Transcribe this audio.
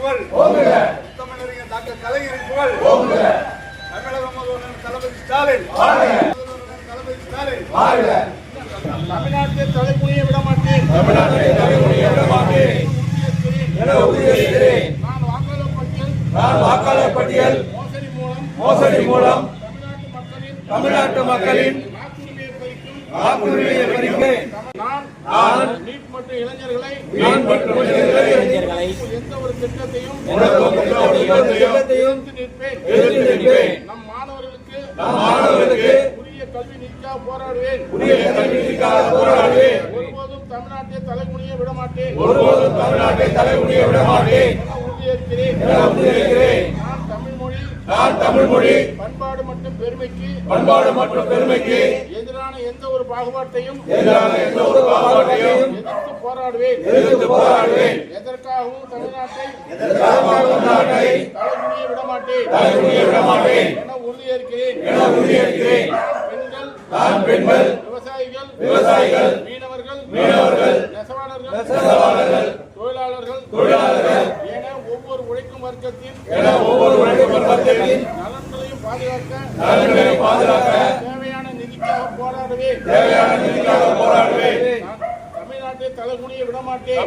புகழ் தமிழறிஞர் டாக்டர் கலைஞரின் புகழ் தமிழக முதல்வர் தளபதி ஸ்டாலின் தளபதி ஸ்டாலின் தமிழ்நாட்டை தலைமுடிய விட மாட்டேன் நான் வாக்காளர் பட்டியல் மோசடி மூலம் தமிழ்நாட்டு மக்களின் வாக்குரிமையை பறிப்பேன். நான் நீட் மற்றும் இளைஞர்களை எந்த ஒரு திட்டத்தையும் எதிர்த்து நிற்பேன். நம் மாணவர்களுக்கு உரிய கல்வி நீக்காக போராடுவேன். ஒருபோதும் தமிழ்நாட்டை தலைமுடிய விட மாட்டேன். உறுதியேற்கிறேன். நான் தமிழ் மொழி பண்பாடு மற்றும் பெருமைக்கு எதிரான எந்த ஒரு பாகுபாட்டையும் எதிர்த்து போராடுவேன். எதற்காகவும் தமிழ்நாட்டை தலைமுடிய விட மாட்டேன் என உறுதியேற்கிறேன். பெண்கள், விவசாயிகள், மீனவர்கள், நெசவாளர்கள், தொழிலாளர்கள் என ஒவ்வொரு உழைக்கும் வர்க்கத்தின் நலன்களையும் பாதுகாக்க தேவையான நிதிக்காக போராடுவேன். தமிழ்நாட்டை தலைமுடிய விட மாட்டேன்.